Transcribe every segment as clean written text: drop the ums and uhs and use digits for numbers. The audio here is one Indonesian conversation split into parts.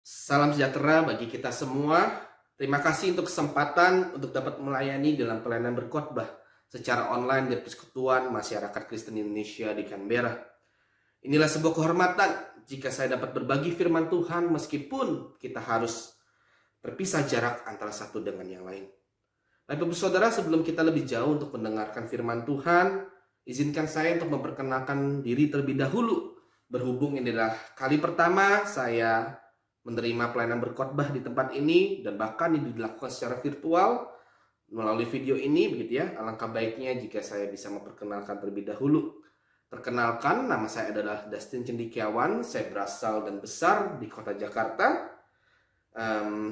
Salam sejahtera bagi kita semua. Terima kasih untuk kesempatan untuk dapat melayani dalam pelayanan berkhotbah secara online di Persekutuan Masyarakat Kristen Indonesia di Canberra. Inilah sebuah kehormatan jika saya dapat berbagi firman Tuhan meskipun kita harus berpisah jarak antara satu dengan yang lain. Bapak Ibu Saudara, sebelum kita lebih jauh untuk mendengarkan firman Tuhan, izinkan saya untuk memperkenalkan diri terlebih dahulu. Berhubung ini adalah kali pertama saya menerima pelayanan berkhotbah di tempat ini dan bahkan ini dilakukan secara virtual melalui video ini, begitu ya. Alangkah baiknya jika saya bisa memperkenalkan terlebih dahulu. Perkenalkan, nama saya adalah Dustin Cendikiawan. Saya berasal dan besar di kota Jakarta.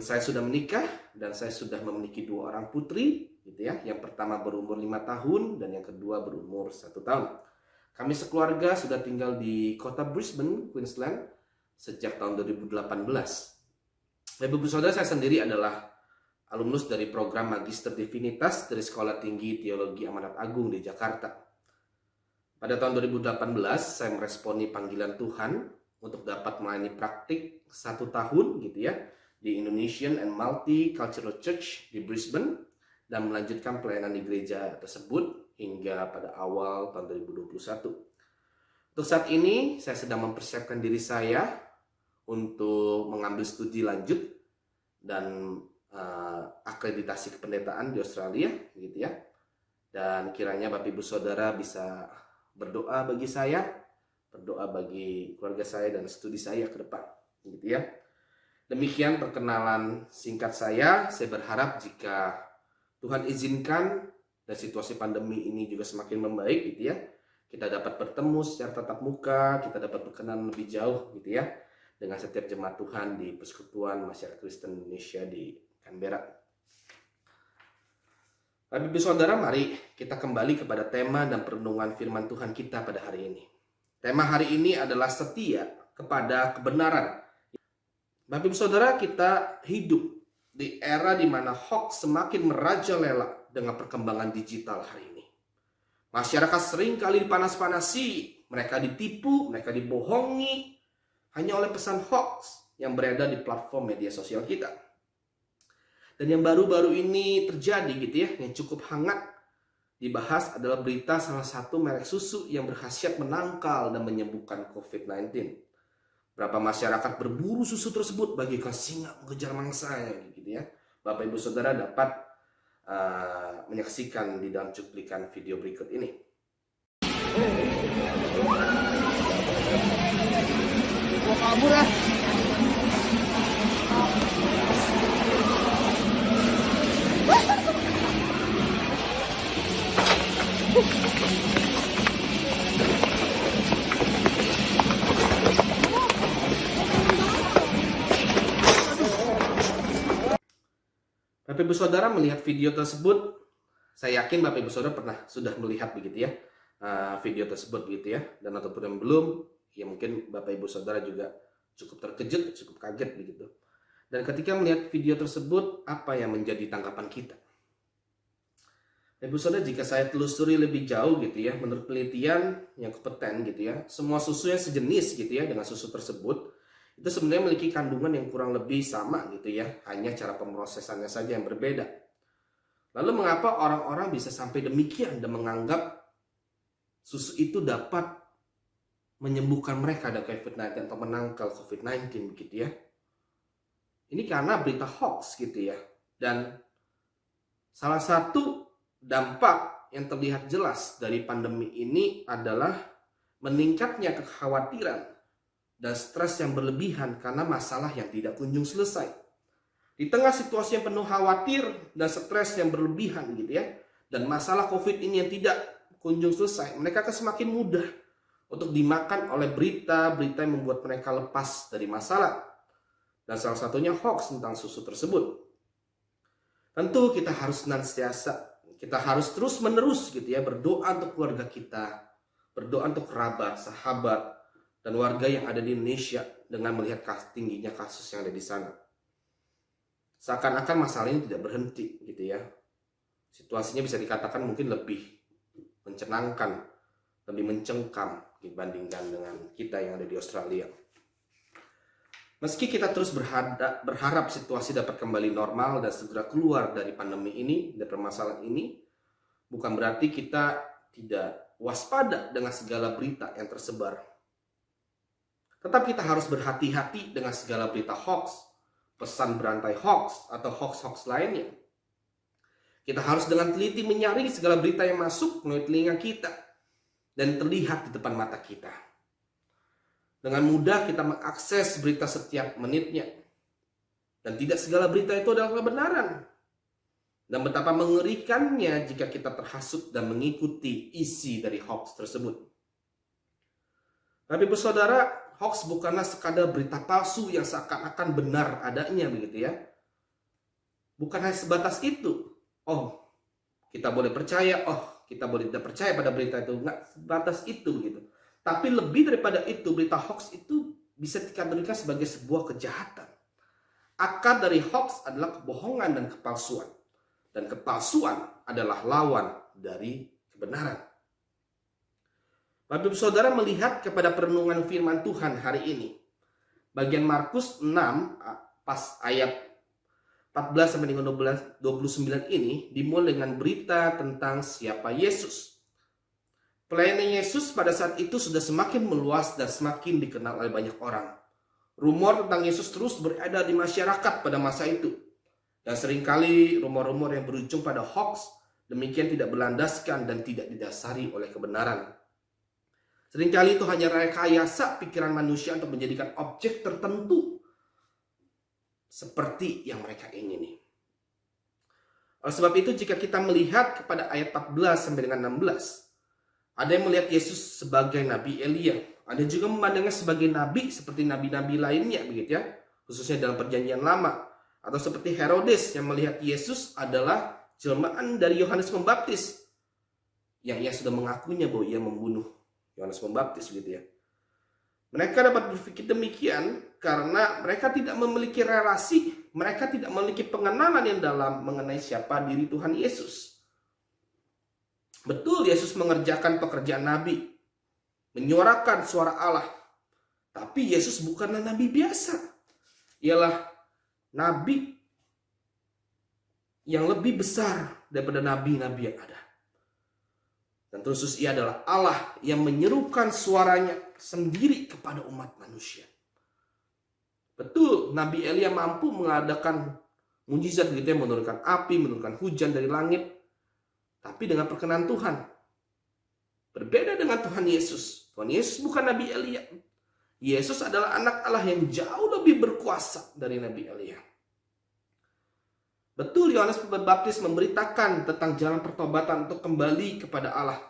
Saya sudah menikah dan saya sudah memiliki 2 orang putri, gitu ya. Yang pertama berumur 5 tahun dan yang kedua berumur 1 tahun. Kami sekeluarga sudah tinggal di kota Brisbane, Queensland sejak tahun 2018. Bapak Ibu Saudara, saya sendiri adalah alumnus dari program Magister Divinitas dari Sekolah Tinggi Teologi Amanat Agung di Jakarta. Pada tahun 2018, saya meresponi panggilan Tuhan untuk dapat melayani praktik 1 tahun gitu ya di Indonesian and Multicultural Church di Brisbane dan melanjutkan pelayanan di gereja tersebut hingga pada awal tahun 2021. Untuk saat ini, saya sedang mempersiapkan diri saya untuk mengambil studi lanjut dan akreditasi kependetaan di Australia, gitu ya. Dan kiranya Bapak Ibu Saudara bisa berdoa bagi saya, berdoa bagi keluarga saya dan studi saya ke depan, gitu ya. Demikian perkenalan singkat saya. Saya berharap jika Tuhan izinkan dan situasi pandemi ini juga semakin membaik, gitu ya, kita dapat bertemu secara tatap muka, kita dapat berkenalan lebih jauh, gitu ya, dengan setiap jemaat Tuhan di Persekutuan Masyarakat Kristen Indonesia di Canberra. Bapak Ibu Saudara, mari kita kembali kepada tema dan perenungan firman Tuhan kita pada hari ini. Tema hari ini adalah setia kepada kebenaran. Bapak Ibu Saudara, kita hidup di era di mana hoax semakin merajalela dengan perkembangan digital hari ini. Masyarakat sering kali dipanas-panasi, mereka ditipu, mereka dibohongi hanya oleh pesan hoax yang beredar di platform media sosial kita. Dan yang baru-baru ini terjadi gitu ya, yang cukup hangat dibahas adalah berita salah satu merek susu yang berkhasiat menangkal dan menyembuhkan COVID-19. Berapa masyarakat berburu susu tersebut bagaikan singa mengejar mangsanya gitu ya. Bapak Ibu Saudara dapat menyaksikan di dalam cuplikan video berikut ini. Kabur lah. Bapak Ibu Saudara melihat video tersebut, saya yakin Bapak Ibu Saudara sudah melihat begitu ya video tersebut gitu ya, dan ataupun yang belum, ya mungkin Bapak Ibu Saudara juga cukup terkejut, cukup kaget begitu. Dan ketika melihat video tersebut, apa yang menjadi tanggapan kita? Ibu Saudara, jika saya telusuri lebih jauh gitu ya, menurut penelitian yang kompeten gitu ya, semua susu yang sejenis gitu ya dengan susu tersebut itu sebenarnya memiliki kandungan yang kurang lebih sama gitu ya, hanya cara pemrosesannya saja yang berbeda. Lalu mengapa orang-orang bisa sampai demikian dan menganggap susu itu dapat menyembuhkan mereka dari COVID-19 atau menangkal COVID-19 gitu ya? Ini karena berita hoax gitu ya. Dan salah satu dampak yang terlihat jelas dari pandemi ini adalah meningkatnya kekhawatiran dan stres yang berlebihan karena masalah yang tidak kunjung selesai. Di tengah situasi yang penuh khawatir dan stres yang berlebihan gitu ya, dan masalah COVID ini yang tidak kunjung selesai, mereka akan semakin mudah untuk dimakan oleh berita-berita yang membuat mereka lepas dari masalah. Dan salah satunya hoax tentang susu tersebut. Tentu kita harus senantiasa, kita harus terus-menerus gitu ya, berdoa untuk keluarga kita, berdoa untuk kerabat, sahabat, dan warga yang ada di Indonesia dengan melihat tingginya kasus yang ada di sana. Seakan-akan masalah ini tidak berhenti gitu ya. Situasinya bisa dikatakan mungkin lebih mencenangkan, lebih mencengkam dibandingkan dengan kita yang ada di Australia. Meski kita terus berharap situasi dapat kembali normal dan segera keluar dari pandemi ini dan permasalahan ini, bukan berarti kita tidak waspada dengan segala berita yang tersebar. Tetap kita harus berhati-hati dengan segala berita hoax, pesan berantai hoax, atau hoax-hoax lainnya. Kita harus dengan teliti menyaring segala berita yang masuk melalui telinga kita dan terlihat di depan mata kita. Dengan mudah kita mengakses berita setiap menitnya. Dan tidak segala berita itu adalah kebenaran. Dan betapa mengerikannya jika kita terhasut dan mengikuti isi dari hoax tersebut. Tapi saudara, hoax bukanlah sekadar berita palsu yang seakan-akan benar adanya, begitu ya. Bukan hanya sebatas itu. Oh, kita boleh percaya, kita boleh tidak percaya pada berita itu. Enggak sebatas itu, begitu. Tapi lebih daripada itu, berita hoax itu bisa dikategorikan sebagai sebuah kejahatan. Akar dari hoax adalah kebohongan dan kepalsuan. Dan kepalsuan adalah lawan dari kebenaran. Bapak Ibu Saudara melihat kepada perenungan firman Tuhan hari ini. Bagian Markus 6, pas ayat 14 sampai dengan 29 ini dimulai dengan berita tentang siapa Yesus. Pelayanan Yesus pada saat itu sudah semakin meluas dan semakin dikenal oleh banyak orang. Rumor tentang Yesus terus beredar di masyarakat pada masa itu. Dan seringkali rumor-rumor yang berujung pada hoax demikian tidak berlandaskan dan tidak didasari oleh kebenaran. Seringkali itu hanya rekayasa pikiran manusia untuk menjadikan objek tertentu seperti yang mereka ingini. Oleh sebab itu jika kita melihat kepada ayat 14 sampai dengan 16, ada yang melihat Yesus sebagai Nabi Elia. Ada juga memandangnya sebagai nabi seperti nabi-nabi lainnya, begitu ya. Khususnya dalam perjanjian lama. Atau seperti Herodes yang melihat Yesus adalah jelmaan dari Yohanes Pembaptis. Yang ia sudah mengakuinya bahwa ia membunuh Yohanes Pembaptis, begitu ya. Mereka dapat berpikir demikian karena mereka tidak memiliki relasi, mereka tidak memiliki pengenalan yang dalam mengenai siapa diri Tuhan Yesus. Betul, Yesus mengerjakan pekerjaan nabi, menyuarakan suara Allah. Tapi Yesus bukanlah nabi biasa. Ialah nabi yang lebih besar daripada nabi-nabi yang ada. Dan terus ia adalah Allah yang menyerukan suaranya sendiri kepada umat manusia. Betul, Nabi Elia mampu mengadakan mujizat gitu ya, menurunkan api, menurunkan hujan dari langit. Tapi dengan perkenan Tuhan. Berbeda dengan Tuhan Yesus. Tuhan Yesus bukan Nabi Elia. Yesus adalah anak Allah yang jauh lebih berkuasa dari Nabi Elia. Betul, Yohanes Pembaptis memberitakan tentang jalan pertobatan untuk kembali kepada Allah.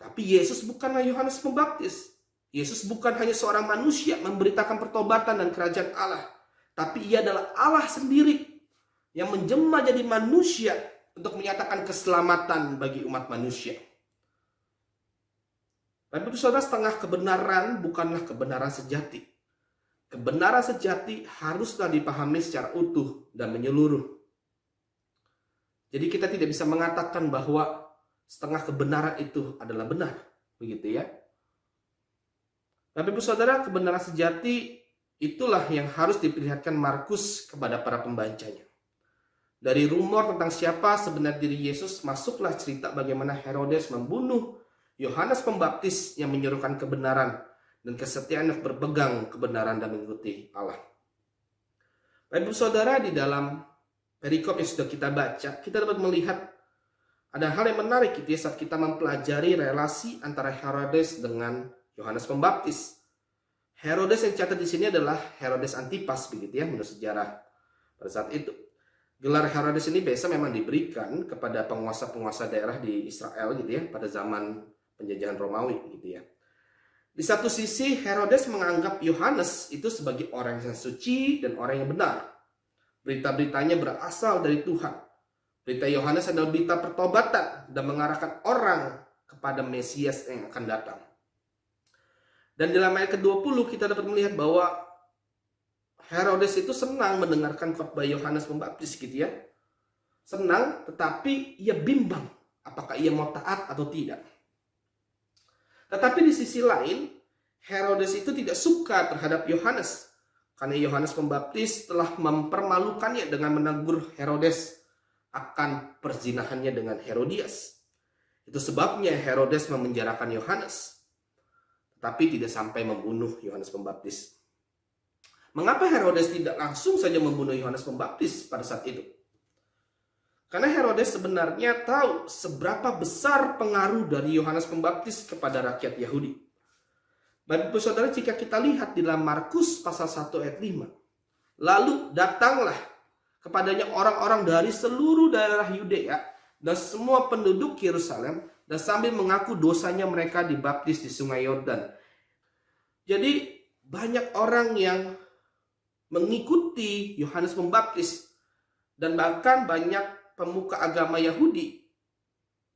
Tapi Yesus bukanlah Yohanes Pembaptis. Yesus bukan hanya seorang manusia memberitakan pertobatan dan kerajaan Allah. Tapi ia adalah Allah sendiri yang menjelma jadi manusia untuk menyatakan keselamatan bagi umat manusia. Bapak Ibu Saudara, setengah kebenaran bukanlah kebenaran sejati. Kebenaran sejati haruslah dipahami secara utuh dan menyeluruh. Jadi kita tidak bisa mengatakan bahwa setengah kebenaran itu adalah benar. Begitu ya. Bapak Ibu Saudara, kebenaran sejati itulah yang harus diperlihatkan Markus kepada para pembacanya. Dari rumor tentang siapa sebenarnya diri Yesus, masuklah cerita bagaimana Herodes membunuh Yohanes Pembaptis yang menyerukan kebenaran dan kesetiaan yang berpegang kebenaran dan mengikuti Allah. Bapak Ibu Saudara, di dalam perikop yang sudah kita baca, kita dapat melihat ada hal yang menarik gitu ya, saat kita mempelajari relasi antara Herodes dengan Yohanes Pembaptis. Herodes yang catat di sini adalah Herodes Antipas, begitu ya, menurut sejarah pada saat itu. Gelar Herodes ini biasa memang diberikan kepada penguasa-penguasa daerah di Israel gitu ya, pada zaman penjajahan Romawi gitu ya. Di satu sisi Herodes menganggap Yohanes itu sebagai orang yang suci dan orang yang benar. Berita-beritanya berasal dari Tuhan. Berita Yohanes adalah berita pertobatan dan mengarahkan orang kepada Mesias yang akan datang. Dan dalam ayat ke-20 kita dapat melihat bahwa Herodes itu senang mendengarkan khotbah Yohanes Pembaptis gitu ya. Senang, tetapi ia bimbang apakah ia mau taat atau tidak. Tetapi di sisi lain, Herodes itu tidak suka terhadap Yohanes Karena Yohanes Pembaptis telah mempermalukannya dengan menegur Herodes akan perzinahannya dengan Herodias. Itu sebabnya Herodes memenjarakan Yohanes, tetapi tidak sampai membunuh Yohanes Pembaptis. Mengapa Herodes tidak langsung saja membunuh Yohanes Pembaptis pada saat itu? Karena Herodes sebenarnya tahu seberapa besar pengaruh dari Yohanes Pembaptis kepada rakyat Yahudi. Bapak saudara, jika kita lihat di dalam Markus pasal 1 ayat 5. Lalu datanglah kepadanya orang-orang dari seluruh daerah Yudea dan semua penduduk Yerusalem, dan sambil mengaku dosanya mereka dibaptis di sungai Yordan. Jadi banyak orang yang mengikuti Yohanes Pembaptis, dan bahkan banyak pemuka agama Yahudi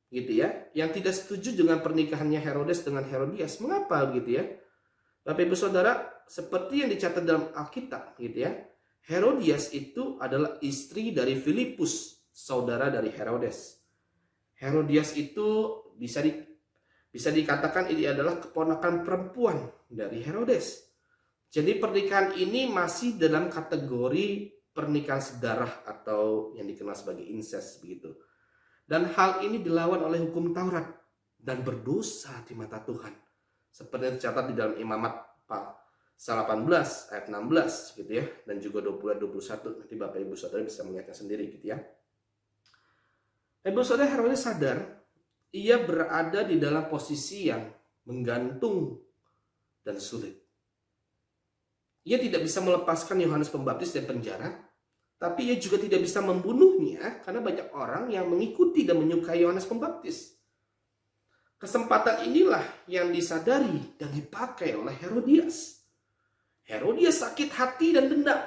gitu ya, yang tidak setuju dengan pernikahannya Herodes dengan Herodias. Mengapa begitu ya? Bapak Ibu Saudara, seperti yang dicatat dalam Alkitab gitu ya, Herodias itu adalah istri dari Filipus, saudara dari Herodes. Herodias itu bisa dikatakan ini adalah keponakan perempuan dari Herodes. Jadi pernikahan ini masih dalam kategori pernikahan sedarah atau yang dikenal sebagai incest begitu. Dan hal ini dilawan oleh hukum Taurat dan berdosa di mata Tuhan. Seperti yang tercatat di dalam Imamat pasal 18 ayat 16 gitu ya, dan juga 20 ayat 21. Nanti Bapak Ibu Saudara bisa melihatnya sendiri gitu ya. Ibu Saudara, Herodes sadar ia berada di dalam posisi yang menggantung dan sulit. Ia tidak bisa melepaskan Yohanes Pembaptis dari penjara, tapi ia juga tidak bisa membunuhnya karena banyak orang yang mengikuti dan menyukai Yohanes Pembaptis. Kesempatan inilah yang disadari dan dipakai oleh Herodias. Herodias sakit hati dan dendam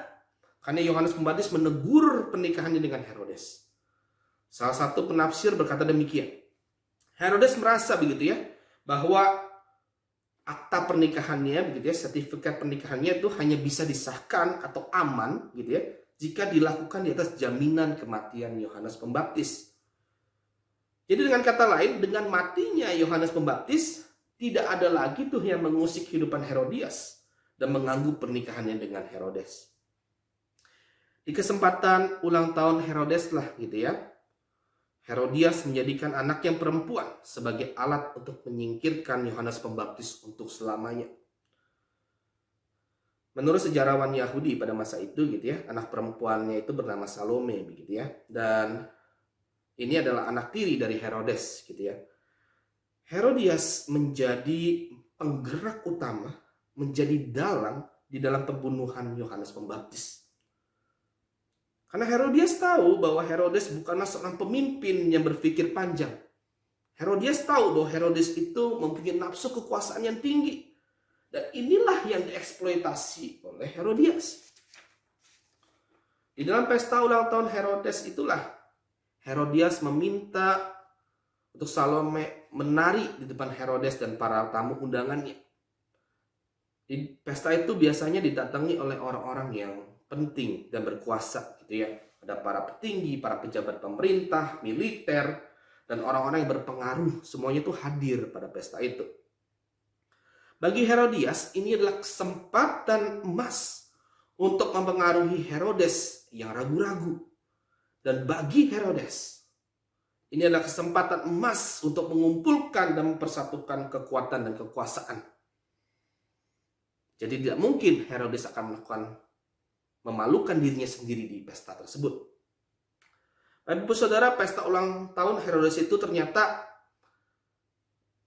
karena Yohanes Pembaptis menegur pernikahannya dengan Herodes. Salah satu penafsir berkata demikian. Herodes merasa begitu ya, bahwa akta pernikahannya begitu ya, sertifikat pernikahannya itu hanya bisa disahkan atau aman gitu ya, jika dilakukan di atas jaminan kematian Yohanes Pembaptis. Jadi dengan kata lain, dengan matinya Yohanes Pembaptis, tidak ada lagi tuh yang mengusik kehidupan Herodias dan mengganggu pernikahannya dengan Herodes. Di kesempatan ulang tahun Herodes lah gitu ya, Herodias menjadikan anak yang perempuan sebagai alat untuk menyingkirkan Yohanes Pembaptis untuk selamanya. Menurut sejarawan Yahudi pada masa itu gitu ya, anak perempuannya itu bernama Salome begitu ya, dan ini adalah anak tiri dari Herodes gitu ya. Herodias menjadi penggerak utama, menjadi dalang di dalam pembunuhan Yohanes Pembaptis. Karena Herodias tahu bahwa Herodes bukanlah seorang pemimpin yang berpikir panjang. Herodias tahu bahwa Herodes itu mempunyai nafsu kekuasaan yang tinggi. Dan inilah yang dieksploitasi oleh Herodias. Di dalam pesta ulang tahun Herodes itulah Herodias meminta untuk Salome menari di depan Herodes dan para tamu undangannya. Di pesta itu biasanya didatangi oleh orang-orang yang penting dan berkuasa gitu ya. Ada para petinggi, para pejabat pemerintah, militer, dan orang-orang yang berpengaruh. Semuanya itu hadir pada pesta itu. Bagi Herodias, ini adalah kesempatan emas untuk mempengaruhi Herodes yang ragu-ragu. Dan bagi Herodes, ini adalah kesempatan emas untuk mengumpulkan dan mempersatukan kekuatan dan kekuasaan. Jadi tidak mungkin Herodes akan memalukan dirinya sendiri di pesta tersebut. Bapak Ibu Saudara, pesta ulang tahun Herodes itu ternyata,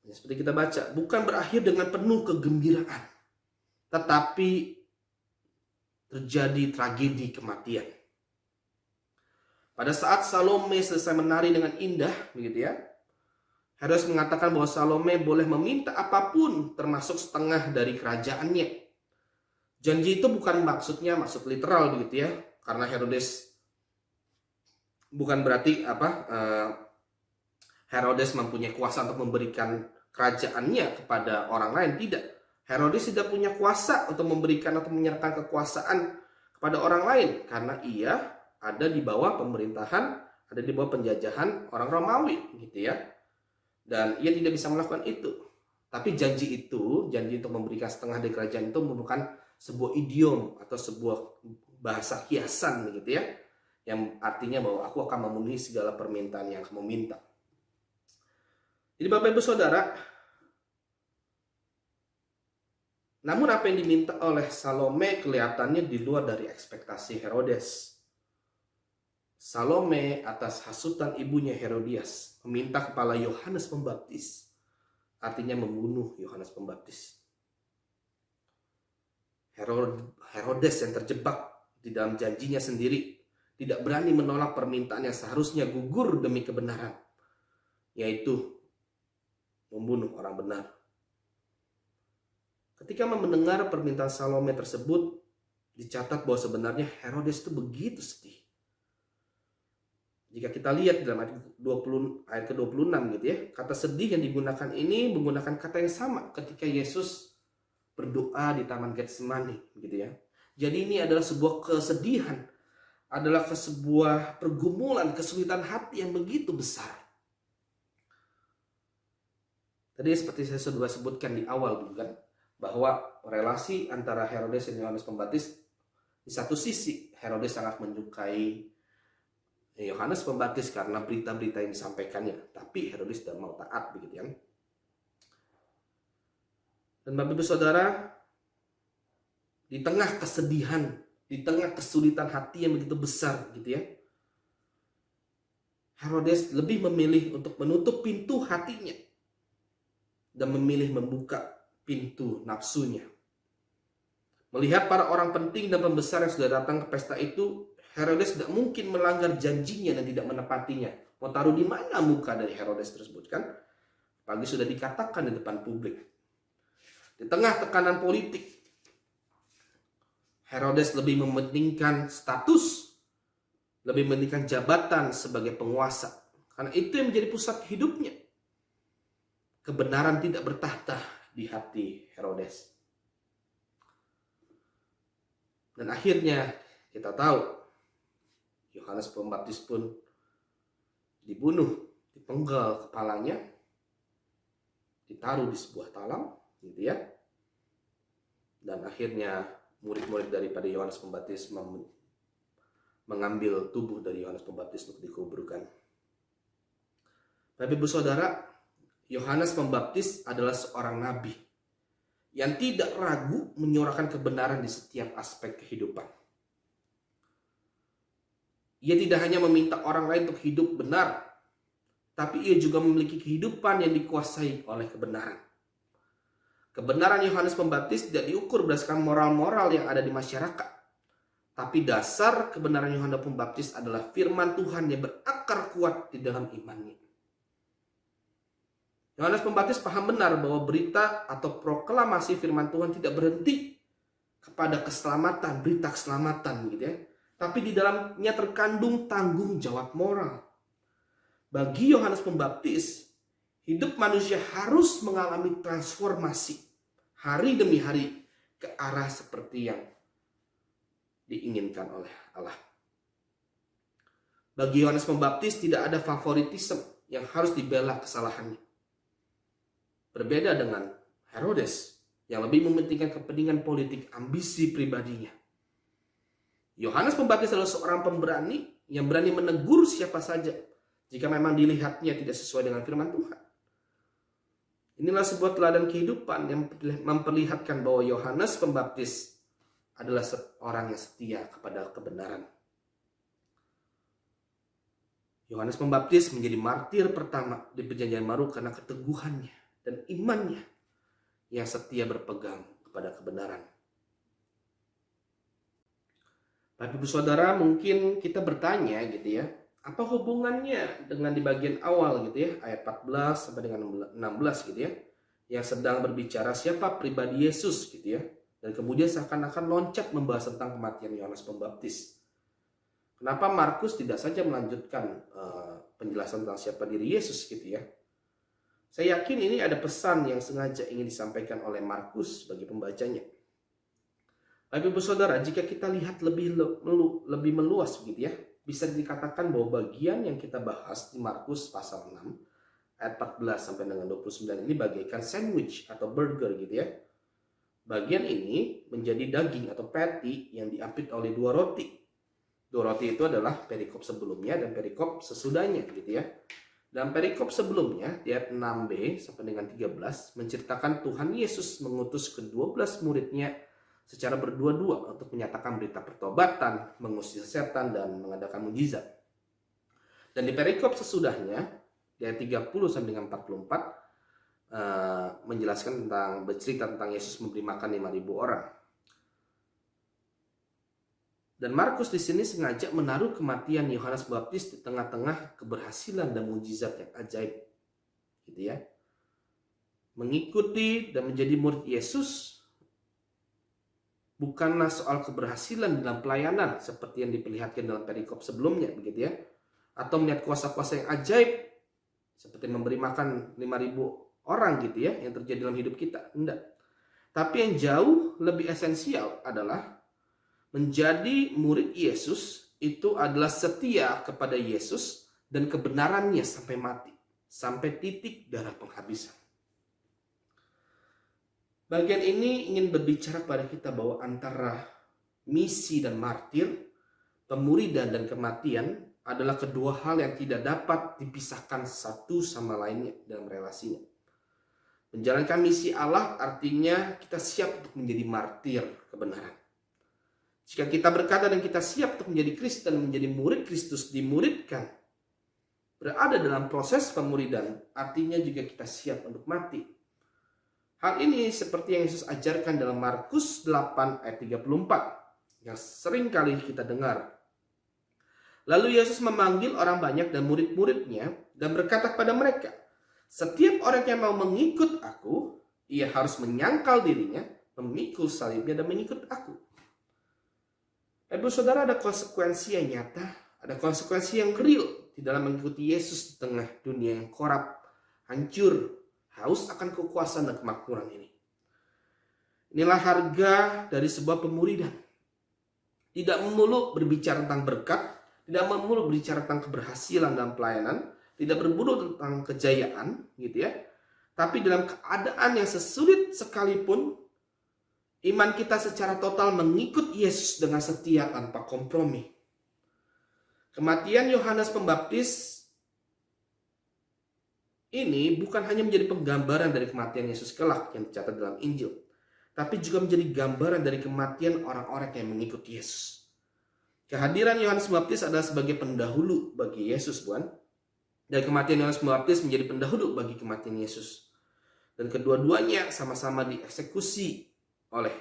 seperti kita baca, bukan berakhir dengan penuh kegembiraan, tetapi terjadi tragedi kematian. Pada saat Salome selesai menari dengan indah, begitu ya, Herodes mengatakan bahwa Salome boleh meminta apapun, termasuk setengah dari kerajaannya. Janji itu bukan maksud literal, begitu ya, karena Herodes bukan berarti Herodes mempunyai kuasa untuk memberikan kerajaannya kepada orang lain, tidak. Herodes tidak punya kuasa untuk memberikan atau menyerahkan kekuasaan kepada orang lain, karena ia ada di bawah pemerintahan, ada di bawah penjajahan orang Romawi gitu ya. Dan ia tidak bisa melakukan itu. Tapi janji untuk memberikan setengah dari kerajaan itu merupakan sebuah idiom atau sebuah bahasa kiasan begitu ya, yang artinya bahwa aku akan memenuhi segala permintaan yang kamu minta. Jadi Bapak Ibu Saudara, namun apa yang diminta oleh Salome kelihatannya di luar dari ekspektasi Herodes. Salome atas hasutan ibunya Herodias meminta kepala Yohanes Pembaptis, artinya membunuh Yohanes Pembaptis. Herodes yang terjebak di dalam janjinya sendiri tidak berani menolak permintaan yang seharusnya gugur demi kebenaran, yaitu membunuh orang benar. Ketika mendengar permintaan Salome tersebut, dicatat bahwa sebenarnya Herodes itu begitu sedih. Jika kita lihat dalam ayat ke-26 gitu ya, kata sedih yang digunakan ini menggunakan kata yang sama ketika Yesus berdoa di Taman Getsemani gitu ya. Jadi ini adalah sebuah kesedihan, adalah sebuah pergumulan, kesulitan hati yang begitu besar. Tadi seperti saya sudah sebutkan di awal bukan, bahwa relasi antara Herodes dan Yohanes Pembaptis, di satu sisi Herodes sangat menyukai Yohanes Pembaptis karena berita-berita yang disampaikannya, tapi Herodes tidak mau taat begitu ya. Dan Bapak Ibu Saudara, di tengah kesedihan, di tengah kesulitan hati yang begitu besar gitu ya, Herodes lebih memilih untuk menutup pintu hatinya dan memilih membuka pintu nafsunya. Melihat para orang penting dan pembesar yang sudah datang ke pesta itu, Herodes tidak mungkin melanggar janjinya dan tidak menepatinya. Mau taruh di mana muka dari Herodes tersebut kan? Pagi sudah dikatakan di depan publik. Di tengah tekanan politik, Herodes lebih mementingkan status, lebih mementingkan jabatan sebagai penguasa. Karena itu yang menjadi pusat hidupnya. Kebenaran tidak bertahta di hati Herodes. Dan akhirnya kita tahu Yohanes Pembaptis pun dibunuh, dipenggal kepalanya, ditaruh di sebuah talam, gitu ya. Dan akhirnya murid-murid daripada Yohanes Pembaptis mengambil tubuh dari Yohanes Pembaptis untuk dikuburkan. Bapak Ibu Saudara, Yohanes Pembaptis adalah seorang nabi yang tidak ragu menyuarakan kebenaran di setiap aspek kehidupan. Ia tidak hanya meminta orang lain untuk hidup benar, tapi ia juga memiliki kehidupan yang dikuasai oleh kebenaran. Kebenaran Yohanes Pembaptis tidak diukur berdasarkan moral-moral yang ada di masyarakat, tapi dasar kebenaran Yohanes Pembaptis adalah firman Tuhan yang berakar kuat di dalam imannya. Yohanes Pembaptis paham benar bahwa berita atau proklamasi firman Tuhan tidak berhenti kepada keselamatan, berita keselamatan gitu ya. Tapi di dalamnya terkandung tanggung jawab moral. Bagi Yohanes Pembaptis, hidup manusia harus mengalami transformasi hari demi hari ke arah seperti yang diinginkan oleh Allah. Bagi Yohanes Pembaptis tidak ada favoritisme yang harus dibela kesalahannya. Berbeda dengan Herodes yang lebih mementingkan kepentingan politik ambisi pribadinya. Yohanes Pembaptis adalah seorang pemberani yang berani menegur siapa saja jika memang dilihatnya tidak sesuai dengan firman Tuhan. Inilah sebuah teladan kehidupan yang memperlihatkan bahwa Yohanes Pembaptis adalah seorang yang setia kepada kebenaran. Yohanes Pembaptis menjadi martir pertama di Perjanjian Baru karena keteguhannya dan imannya yang setia berpegang kepada kebenaran. Bapak Ibu Saudara, mungkin kita bertanya gitu ya, apa hubungannya dengan di bagian awal gitu ya, ayat 14 sampai dengan 16 gitu ya, yang sedang berbicara siapa pribadi Yesus gitu ya, dan kemudian seakan-akan loncat membahas tentang kematian Yohanes Pembaptis. Kenapa Markus tidak saja melanjutkan penjelasan tentang siapa diri Yesus gitu ya? Saya yakin ini ada pesan yang sengaja ingin disampaikan oleh Markus bagi pembacanya. Bapak Ibu Saudara, jika kita lihat lebih meluas begitu ya, bisa dikatakan bahwa bagian yang kita bahas di Markus pasal 6 ayat 14 sampai dengan 29 ini bagaikan sandwich atau burger gitu ya. Bagian ini menjadi daging atau patty yang diapit oleh 2 roti. 2 roti itu adalah perikop sebelumnya dan perikop sesudahnya gitu ya. Dan perikop sebelumnya di ayat 6b sampai dengan 13 menceritakan Tuhan Yesus mengutus ke-12 muridnya secara berdua-dua untuk menyatakan berita pertobatan, mengusir setan, dan mengadakan mujizat. Dan di perikop sesudahnya di ayat 30 sampai dengan 44 menjelaskan tentang bercerita tentang Yesus memberi makan 5.000 orang. Dan Markus di sini sengaja menaruh kematian Yohanes Pembaptis di tengah-tengah keberhasilan dan mujizat yang ajaib. Gitu ya. Mengikuti dan menjadi murid Yesus bukanlah soal keberhasilan dalam pelayanan seperti yang diperlihatkan dalam perikop sebelumnya, begitu ya. Atau melihat kuasa-kuasa yang ajaib seperti memberi makan 5.000 orang gitu ya yang terjadi dalam hidup kita. Enggak. Tapi yang jauh lebih esensial adalah menjadi murid Yesus itu adalah setia kepada Yesus dan kebenarannya sampai mati, sampai titik darah penghabisan. Bagian ini ingin berbicara pada kita bahwa antara misi dan martir, pemuridan dan kematian adalah kedua hal yang tidak dapat dipisahkan satu sama lainnya dalam relasinya. Menjalankan misi Allah artinya kita siap untuk menjadi martir kebenaran. Jika kita berkata dan kita siap untuk menjadi Kristen, menjadi murid Kristus, dimuridkan, berada dalam proses pemuridan, artinya juga kita siap untuk mati. Hal ini seperti yang Yesus ajarkan dalam Markus 8 ayat 34, yang sering kali kita dengar. Lalu Yesus memanggil orang banyak dan murid-muridnya dan berkata kepada mereka, setiap orang yang mau mengikut aku, ia harus menyangkal dirinya, memikul salibnya dan mengikut aku. Ibu saudara, ada konsekuensi yang nyata, ada konsekuensi yang real di dalam mengikuti Yesus di tengah dunia yang korup, hancur, haus akan kekuasaan dan kemakmuran ini. Inilah harga dari sebuah pemuridan. Tidak melulu berbicara tentang berkat, tidak melulu berbicara tentang keberhasilan dalam pelayanan, tidak berburu tentang kejayaan, gitu ya. Tapi dalam keadaan yang sesulit sekalipun, iman kita secara total mengikut Yesus dengan setia tanpa kompromi. Kematian Yohanes Pembaptis ini bukan hanya menjadi penggambaran dari kematian Yesus kelak yang dicatat dalam Injil, tapi juga menjadi gambaran dari kematian orang-orang yang mengikut Yesus. Kehadiran Yohanes Pembaptis adalah sebagai pendahulu bagi Yesus, bukan? Dan kematian Yohanes Pembaptis menjadi pendahulu bagi kematian Yesus. Dan kedua-duanya sama-sama dieksekusi oleh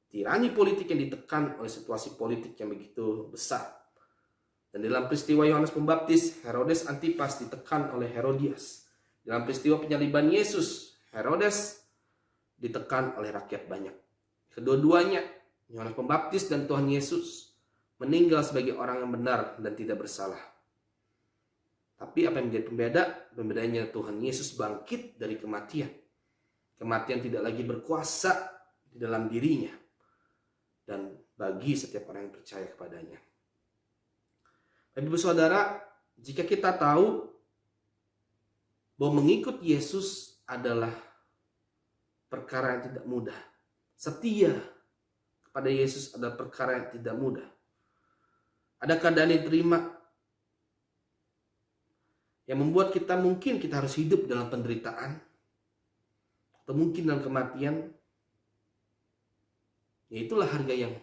tirani politik yang ditekan oleh situasi politik yang begitu besar. Dan dalam peristiwa Yohanes Pembaptis, Herodes Antipas ditekan oleh Herodias. Dalam peristiwa penyaliban Yesus, Herodes ditekan oleh rakyat banyak. Kedua-duanya, Yohanes Pembaptis dan Tuhan Yesus, meninggal sebagai orang yang benar dan tidak bersalah. Tapi apa yang menjadi pembeda? Pembedanya Tuhan Yesus bangkit dari kematian. Kematian tidak lagi berkuasa di dalam dirinya. Dan bagi setiap orang yang percaya kepadanya. Ibu saudara, jika kita tahu bahwa mengikut Yesus adalah perkara yang tidak mudah. Setia kepada Yesus adalah perkara yang tidak mudah. Ada keadaan yang terima yang membuat kita mungkin kita harus hidup dalam penderitaan atau mungkin dalam kematian. Ya itulah harga yang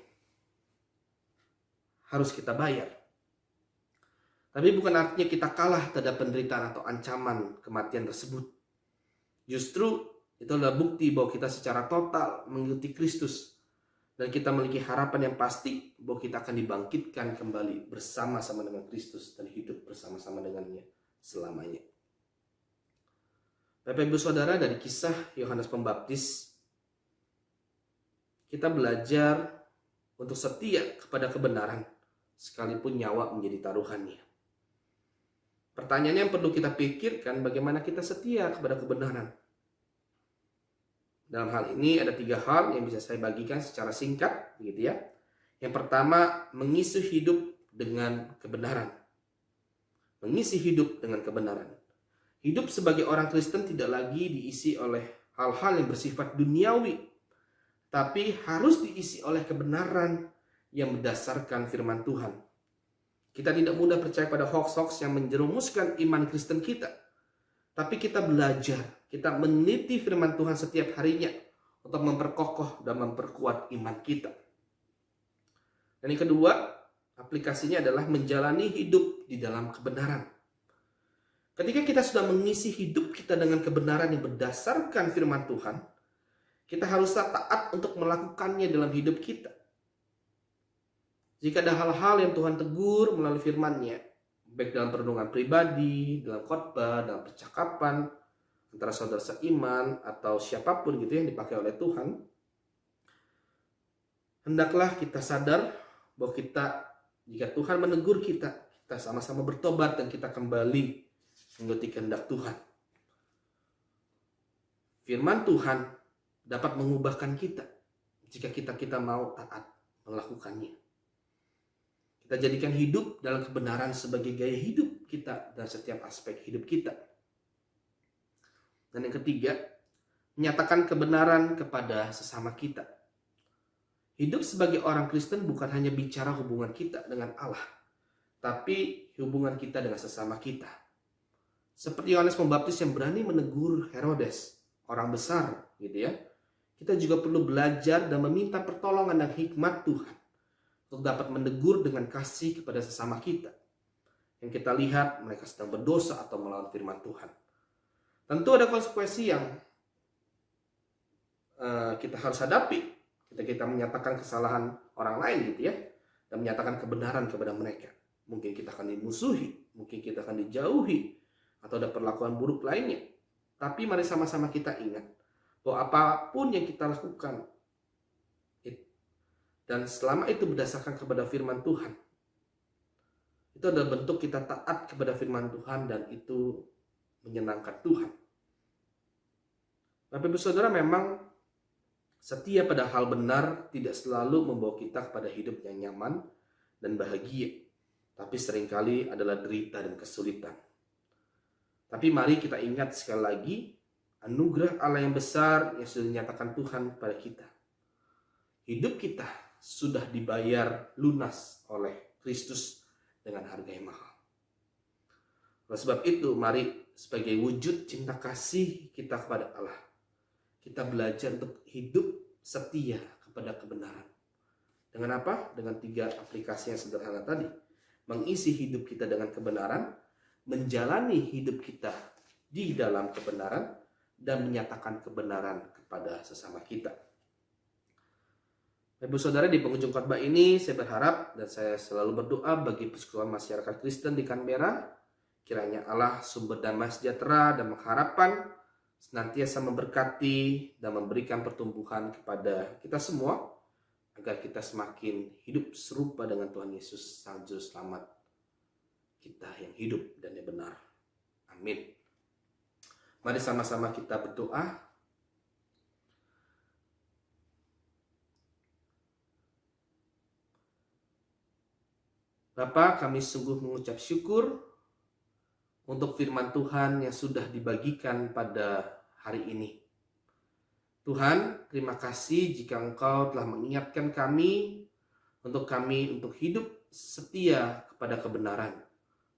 harus kita bayar. Tapi bukan artinya kita kalah terhadap penderitaan atau ancaman kematian tersebut. Justru itu adalah bukti bahwa kita secara total mengikuti Kristus. Dan kita memiliki harapan yang pasti bahwa kita akan dibangkitkan kembali bersama-sama dengan Kristus dan hidup bersama-sama dengannya selamanya. Bapak Ibu Saudara, dari kisah Yohanes Pembaptis, kita belajar untuk setia kepada kebenaran sekalipun nyawa menjadi taruhannya. Pertanyaannya yang perlu kita pikirkan, bagaimana kita setia kepada kebenaran? Dalam hal ini ada 3 hal yang bisa saya bagikan secara singkat, begitu ya. Yang pertama, mengisi hidup dengan kebenaran. Mengisi hidup dengan kebenaran. Hidup sebagai orang Kristen tidak lagi diisi oleh hal-hal yang bersifat duniawi, tapi harus diisi oleh kebenaran yang berdasarkan firman Tuhan. Kita tidak mudah percaya pada hoax-hoax yang menjerumuskan iman Kristen kita. Tapi kita belajar, kita meneliti firman Tuhan setiap harinya untuk memperkokoh dan memperkuat iman kita. Dan yang kedua, aplikasinya adalah menjalani hidup di dalam kebenaran. Ketika kita sudah mengisi hidup kita dengan kebenaran yang berdasarkan firman Tuhan, kita harus taat untuk melakukannya dalam hidup kita. Jika ada hal-hal yang Tuhan tegur melalui firman-Nya, baik dalam perenungan pribadi, dalam khotbah, dalam percakapan antara saudara seiman atau siapapun gitu yang dipakai oleh Tuhan, hendaklah kita sadar bahwa jika Tuhan menegur kita sama-sama bertobat dan kita kembali mengikuti kehendak Tuhan. Firman Tuhan dapat mengubahkan kita jika kita mau taat melakukannya. Kita jadikan hidup dalam kebenaran sebagai gaya hidup kita dan setiap aspek hidup kita. Dan yang ketiga, menyatakan kebenaran kepada sesama kita. Hidup sebagai orang Kristen bukan hanya bicara hubungan kita dengan Allah, tapi hubungan kita dengan sesama kita. Seperti Yohanes Pembaptis yang berani menegur Herodes, orang besar, gitu ya. Kita juga perlu belajar dan meminta pertolongan dan hikmat Tuhan untuk dapat menegur dengan kasih kepada sesama kita. Yang kita lihat mereka sedang berdosa atau melawan firman Tuhan. Tentu ada konsekuensi yang kita harus hadapi ketika kita menyatakan kesalahan orang lain gitu ya, dan menyatakan kebenaran kepada mereka. Mungkin kita akan dimusuhi, mungkin kita akan dijauhi, atau ada perlakuan buruk lainnya. Tapi mari sama-sama kita ingat bahwa apapun yang kita lakukan, dan selama itu berdasarkan kepada firman Tuhan, itu adalah bentuk kita taat kepada firman Tuhan dan itu menyenangkan Tuhan. Bapak Ibu Saudara, memang setia pada hal benar tidak selalu membawa kita kepada hidup yang nyaman dan bahagia, tapi seringkali adalah derita dan kesulitan. Tapi mari kita ingat sekali lagi anugerah Allah yang besar yang sudah dinyatakan Tuhan pada kita. Hidup kita sudah dibayar lunas oleh Kristus dengan harga yang mahal. Oleh sebab itu, mari sebagai wujud cinta kasih kita kepada Allah, kita belajar untuk hidup setia kepada kebenaran. Dengan apa? Dengan 3 aplikasi yang sederhana tadi. Mengisi hidup kita dengan kebenaran, menjalani hidup kita di dalam kebenaran, dan menyatakan kebenaran kepada sesama kita. Ibu Saudara, di penghujung khotbah ini saya berharap dan saya selalu berdoa bagi persekutuan masyarakat Kristen di Canberra, kiranya Allah sumber damai sejahtera dan pengharapan senantiasa memberkati dan memberikan pertumbuhan kepada kita semua, agar kita semakin hidup serupa dengan Tuhan Yesus, Sang Juru Selamat kita yang hidup dan yang benar. Amin. Mari sama-sama kita berdoa. Bapa, kami sungguh mengucap syukur untuk firman Tuhan yang sudah dibagikan pada hari ini. Tuhan, terima kasih jika Engkau telah mengingatkan kami untuk hidup setia kepada kebenaran.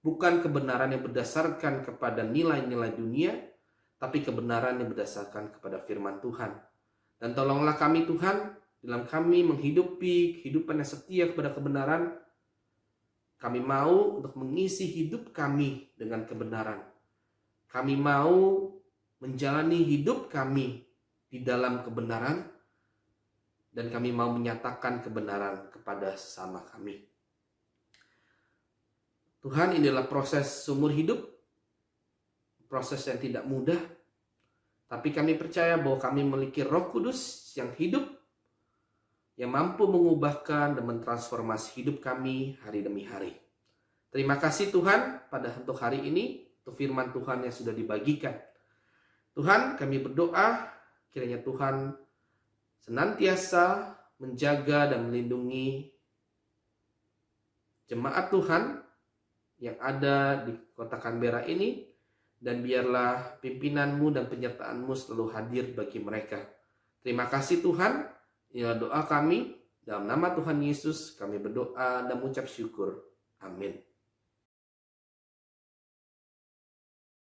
Bukan kebenaran yang berdasarkan kepada nilai-nilai dunia, tapi kebenaran yang berdasarkan kepada firman Tuhan. Dan tolonglah kami Tuhan, dalam kami menghidupi kehidupan yang setia kepada kebenaran. Kami mau untuk mengisi hidup kami dengan kebenaran. Kami mau menjalani hidup kami di dalam kebenaran, dan kami mau menyatakan kebenaran kepada sesama kami. Tuhan, inilah proses seumur hidup, proses yang tidak mudah, tapi kami percaya bahwa kami memiliki Roh Kudus yang hidup, yang mampu mengubahkan dan mentransformasi hidup kami hari demi hari. Terima kasih Tuhan untuk hari ini, untuk firman Tuhan yang sudah dibagikan. Tuhan, kami berdoa kiranya Tuhan senantiasa menjaga dan melindungi jemaat Tuhan yang ada di kota Canberra ini, dan biarlah pimpinan-Mu dan penyertaan-Mu selalu hadir bagi mereka. Terima kasih Tuhan, Ya, doa kami dalam nama Tuhan Yesus kami berdoa dan mengucap syukur. Amin.